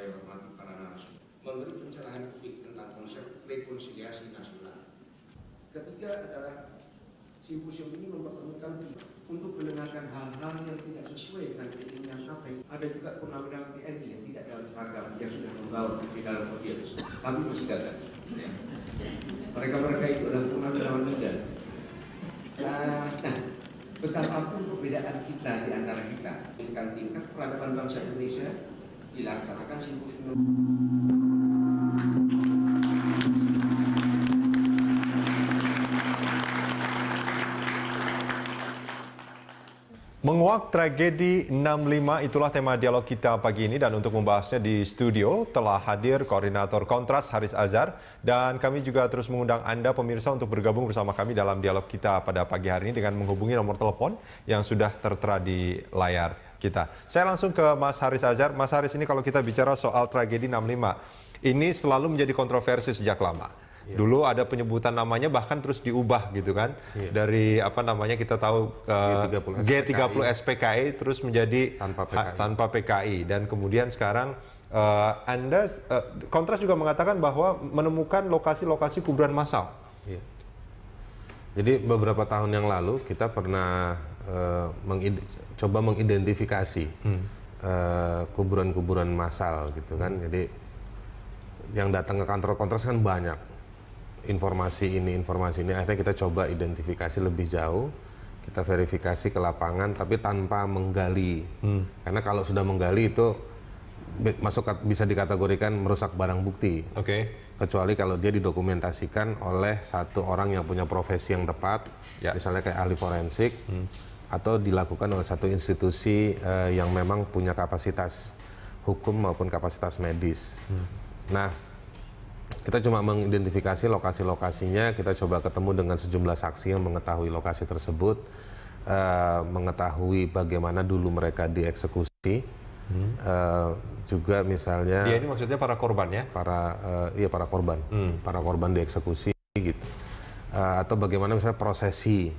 saya hormati para narasumber, memberi pencerahan publik tentang konsep rekonsiliasi nasional. Ketiga adalah simposium ini mempertemukan untuk mendengarkan hal-hal yang tidak sesuai dengan keinginan apa. Ada juga purnawirawan TNI yang tidak dalam seragam, yang sudah membawa di dalam audiens, tapi masih gagal. Ya. Mereka itu adalah purnawirawan muda. Nah, betapapun perbedaan kita di antara kita, dengan tingkat peradaban bangsa Indonesia dilaksanakan simposium. Menguak tragedi 65, itulah tema dialog kita pagi ini, dan untuk membahasnya di studio telah hadir Koordinator Kontras Haris Azhar, dan kami juga terus mengundang Anda pemirsa untuk bergabung bersama kami dalam dialog kita pada pagi hari ini dengan menghubungi nomor telepon yang sudah tertera di layar kita. Saya langsung ke Mas Haris Azhar. Mas Haris, ini kalau kita bicara soal tragedi 65, ini selalu menjadi kontroversi sejak lama. Dulu ada penyebutan namanya bahkan terus diubah gitu kan. Dari apa namanya kita tahu G30 SPKI terus menjadi tanpa PKI. Dan kemudian sekarang Anda Kontras juga mengatakan bahwa menemukan lokasi-lokasi kuburan massal. Jadi beberapa tahun yang lalu kita pernah coba mengidentifikasi kuburan-kuburan massal gitu kan. Jadi yang datang ke kantor Kontras kan banyak. Informasi ini, akhirnya kita coba identifikasi lebih jauh, kita verifikasi ke lapangan, tapi tanpa menggali. Karena kalau sudah menggali itu bisa dikategorikan merusak barang bukti. Kecuali kalau dia didokumentasikan oleh satu orang yang punya profesi yang tepat, misalnya kayak ahli forensik, atau dilakukan oleh satu institusi yang memang punya kapasitas hukum maupun kapasitas medis. Nah, kita cuma mengidentifikasi lokasi-lokasinya, kita coba ketemu dengan sejumlah saksi yang mengetahui lokasi tersebut, mengetahui bagaimana dulu mereka dieksekusi, juga misalnya... Dia ini maksudnya para korban ya? Para korban, para korban dieksekusi gitu. Atau bagaimana misalnya prosesi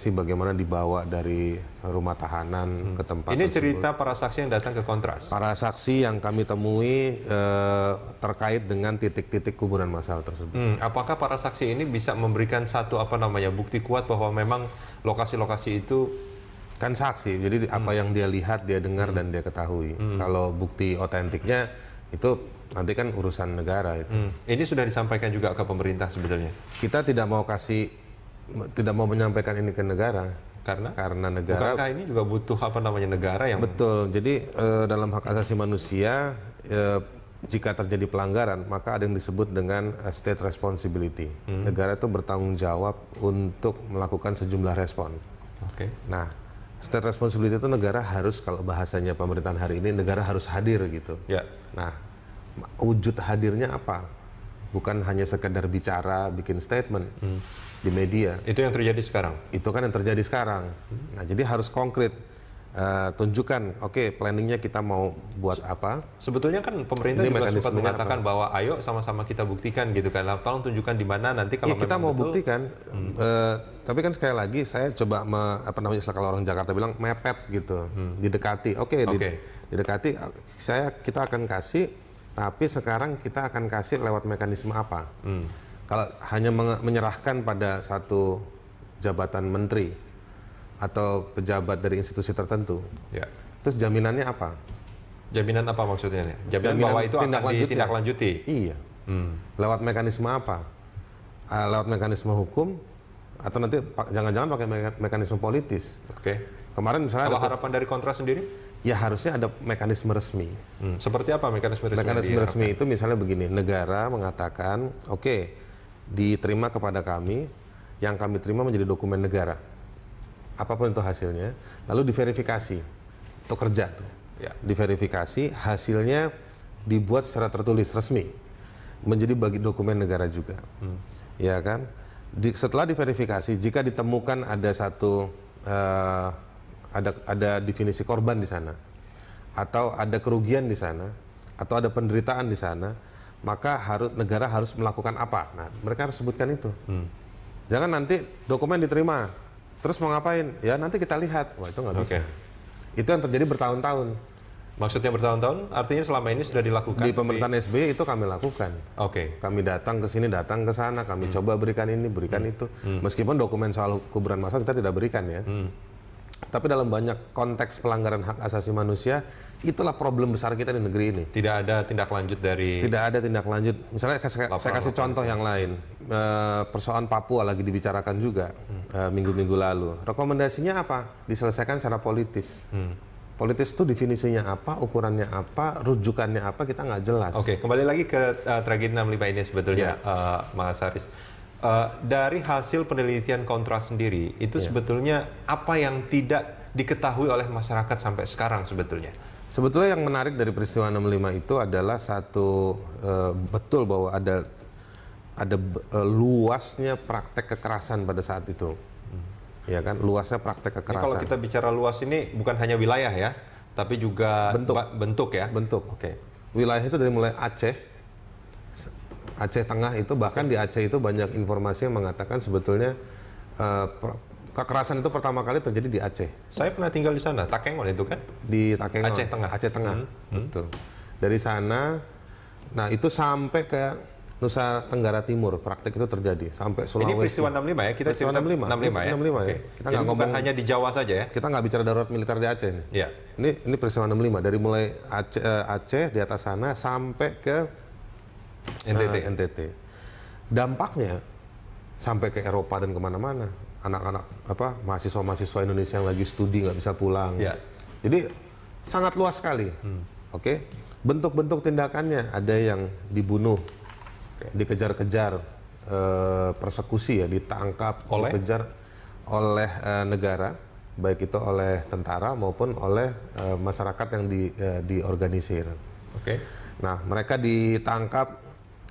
bagaimana dibawa dari rumah tahanan ke tempat ini tersebut. Cerita para saksi yang datang ke Kontras? Para saksi yang kami temui terkait dengan titik-titik kuburan massal tersebut. Apakah para saksi ini bisa memberikan satu bukti kuat bahwa memang lokasi-lokasi itu kan saksi, jadi apa yang dia lihat, dia dengar dan dia ketahui. Kalau bukti otentiknya itu nanti kan urusan negara itu. Ini sudah disampaikan juga ke pemerintah sebetulnya? Kita tidak mau menyampaikan ini ke negara karena negara. Bukankah ini juga butuh negara yang betul. Jadi dalam hak asasi manusia jika terjadi pelanggaran maka ada yang disebut dengan state responsibility. Negara itu bertanggung jawab untuk melakukan sejumlah respon. Nah, state responsibility itu negara harus, kalau bahasanya pemerintahan hari ini, negara harus hadir gitu. Nah, wujud hadirnya apa? Bukan hanya sekedar bicara, bikin statement di media. Itu yang terjadi sekarang? Itu kan yang terjadi sekarang. Nah, jadi harus konkret. Tunjukkan, planningnya kita mau buat apa. Sebetulnya kan pemerintah ini juga sempat mengatakan bahwa ayo sama-sama kita buktikan gitu kan. Tolong tunjukkan di mana nanti kalau kita mau betul, buktikan. Tapi kan sekali lagi saya coba kalau orang Jakarta bilang mepet gitu. Didekati. Didekati. Kita akan kasih, tapi sekarang kita akan kasih lewat mekanisme apa? Kalau hanya menyerahkan pada satu jabatan menteri atau pejabat dari institusi tertentu, terus jaminannya apa? Jaminan apa maksudnya? Jaminan bahwa itu akan ditindaklanjuti? Iya. Lewat mekanisme apa? Lewat mekanisme hukum atau nanti jangan-jangan pakai mekanisme politis? Kemarin misalnya kalau harapan dari Kontras sendiri? Ya harusnya ada mekanisme resmi. Seperti apa mekanisme resmi? Mekanisme resmi itu misalnya begini, negara mengatakan, diterima kepada kami, yang kami terima menjadi dokumen negara. Apapun itu hasilnya, lalu diverifikasi, itu kerja tuh. Diverifikasi, hasilnya dibuat secara tertulis resmi, menjadi bagi dokumen negara juga. Ya kan? Setelah diverifikasi, jika ditemukan ada satu ada definisi korban di sana, atau ada kerugian di sana, atau ada penderitaan di sana, maka negara harus melakukan apa? Nah, mereka harus sebutkan itu. Jangan nanti dokumen diterima, terus mau ngapain? Ya nanti kita lihat. Wah, itu nggak bisa. Itu yang terjadi bertahun-tahun. Maksudnya bertahun-tahun, artinya selama ini sudah dilakukan? Di pemerintahan SBY itu kami lakukan. Oke. Kami datang ke sini, datang ke sana, kami coba berikan ini, berikan itu. Meskipun dokumen soal kuburan massal kita tidak berikan ya. Tapi dalam banyak konteks pelanggaran hak asasi manusia, itulah problem besar kita di negeri ini. Tidak ada tindak lanjut dari... Tidak ada tindak lanjut. Misalnya saya kasih contoh yang lain. Persoalan Papua lagi dibicarakan juga minggu-minggu lalu. Rekomendasinya apa? Diselesaikan secara politis. Politis itu definisinya apa, ukurannya apa, rujukannya apa, kita nggak jelas. Oke, kembali lagi ke tragedi 65 ini sebetulnya, Mas Haris. Dari hasil penelitian Kontras sendiri, itu sebetulnya apa yang tidak diketahui oleh masyarakat sampai sekarang sebetulnya? Sebetulnya yang menarik dari peristiwa 65 itu adalah satu, betul bahwa ada luasnya praktek kekerasan pada saat itu. Ya kan, luasnya praktek kekerasan. Ini kalau kita bicara luas ini bukan hanya wilayah ya, tapi juga bentuk ya? Bentuk. Oke. Wilayah itu dari mulai Aceh Tengah itu, bahkan di Aceh itu banyak informasi yang mengatakan sebetulnya kekerasan itu pertama kali terjadi di Aceh. Saya pernah tinggal di sana, Takengon itu kan? Di Takengon. Aceh Tengah. Betul. Dari sana, nah itu sampai ke Nusa Tenggara Timur, praktek itu terjadi sampai Sulawesi. Ini peristiwa 65 ya? Kita peristiwa 65 ya? 65 ya? ya. Kita nggak ngomong hanya di Jawa saja ya? Kita nggak bicara darurat militer di Aceh nih. Iya. Ini peristiwa 65 dari mulai Aceh di atas sana sampai ke NTT. Dampaknya sampai ke Eropa dan kemana-mana. Anak-anak mahasiswa-mahasiswa Indonesia yang lagi studi nggak bisa pulang. Ya. Jadi sangat luas sekali. Oke. Bentuk-bentuk tindakannya ada yang dibunuh, dikejar-kejar, persekusi ya, ditangkap, dikejar oleh negara, baik itu oleh tentara maupun oleh masyarakat yang diorganisir. Oke. Nah, mereka ditangkap,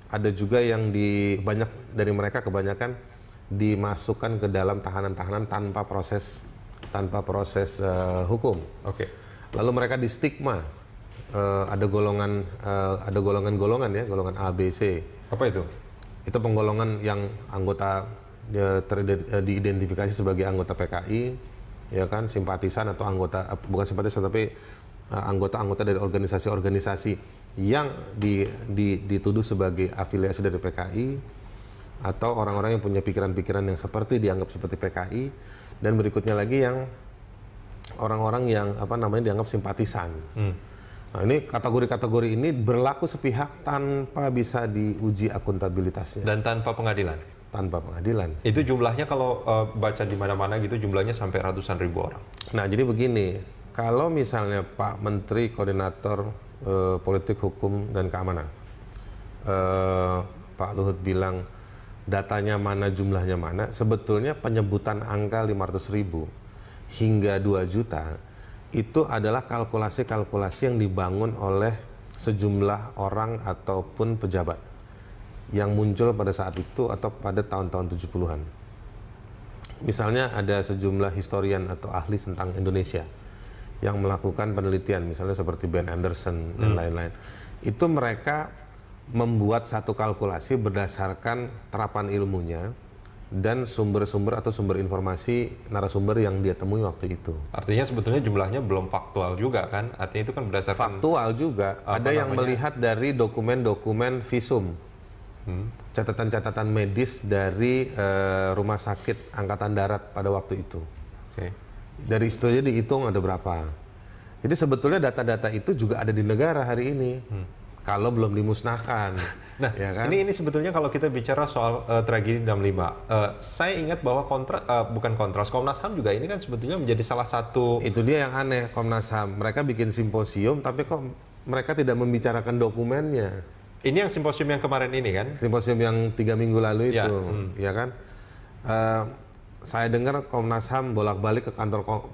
ada juga yang banyak dari mereka kebanyakan dimasukkan ke dalam tahanan-tahanan tanpa proses hukum. Oke. Lalu mereka distigma, ada golongan-golongan ya, golongan A, B, C. Apa itu? Itu penggolongan yang anggota diidentifikasi sebagai anggota PKI, ya kan, simpatisan atau anggota, bukan simpatisan tapi anggota-anggota dari organisasi-organisasi yang dituduh sebagai afiliasi dari PKI, atau orang-orang yang punya pikiran-pikiran yang dianggap seperti PKI, dan berikutnya lagi yang orang-orang yang dianggap simpatisan. Nah, ini kategori-kategori ini berlaku sepihak tanpa bisa diuji akuntabilitasnya. Dan tanpa pengadilan? Tanpa pengadilan. Itu jumlahnya kalau baca di mana-mana gitu, jumlahnya sampai ratusan ribu orang. Nah, jadi begini, kalau misalnya Pak Menteri Koordinator Politik, Hukum, dan Keamanan, Pak Luhut bilang datanya mana, jumlahnya mana, sebetulnya penyebutan angka 500.000 hingga 2 juta, itu adalah kalkulasi-kalkulasi yang dibangun oleh sejumlah orang ataupun pejabat yang muncul pada saat itu atau pada tahun-tahun 70-an. Misalnya ada sejumlah historian atau ahli tentang Indonesia yang melakukan penelitian, misalnya seperti Ben Anderson dan lain-lain. Itu mereka membuat satu kalkulasi berdasarkan terapan ilmunya dan sumber-sumber atau sumber informasi narasumber yang dia temui waktu itu. Artinya sebetulnya jumlahnya belum faktual juga kan? Artinya itu kan berdasarkan... Faktual juga. Ada yang melihat dari dokumen-dokumen visum. Catatan-catatan medis dari Rumah Sakit Angkatan Darat pada waktu itu. Okay. Dari situ aja dihitung ada berapa. Jadi sebetulnya data-data itu juga ada di negara hari ini. Kalau belum dimusnahkan. Nah, ya kan? ini sebetulnya kalau kita bicara soal tragedi 65, saya ingat bahwa Komnas HAM juga ini kan sebetulnya menjadi salah satu... Itu dia yang aneh, Komnas HAM. Mereka bikin simposium, tapi kok mereka tidak membicarakan dokumennya. Ini yang simposium yang kemarin ini kan? Simposium yang 3 minggu lalu itu, ya kan? Saya dengar Komnas HAM bolak-balik ke kantor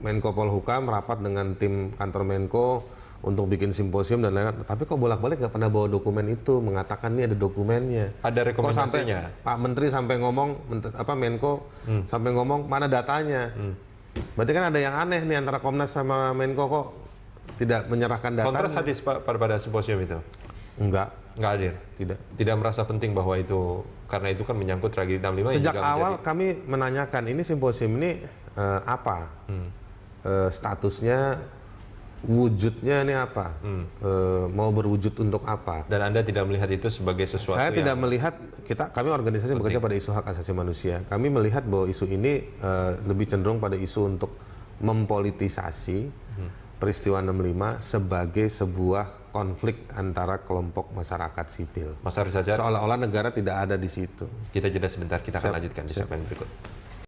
Menko Polhukam, rapat dengan tim kantor Menko untuk bikin simposium dan lain-lain. Tapi kok bolak-balik nggak pernah bawa dokumen itu, mengatakan ini ada dokumennya. Ada rekomendasinya. Pak Menteri sampai ngomong, Menko sampai ngomong mana datanya. Berarti kan ada yang aneh nih antara Komnas sama Menko, kok tidak menyerahkan datanya. Kontras hadir pada simposium itu? Enggak hadir? Tidak merasa penting bahwa itu, karena itu kan menyangkut tragedi 65. Sejak awal kami menanyakan, ini simposium ini apa? Statusnya wujudnya ini apa, mau berwujud untuk apa. Dan Anda tidak melihat itu sebagai sesuatu Saya tidak yang melihat, kami organisasi bekerja pada isu hak asasi manusia. Kami melihat bahwa isu ini lebih cenderung pada isu untuk mempolitisasi peristiwa 65 sebagai sebuah konflik antara kelompok masyarakat sipil. Mas Haris Azhar, Seolah-olah negara tidak ada di situ. kita jeda sebentar, kita akan Siap, lanjutkan di siap. segmen berikut.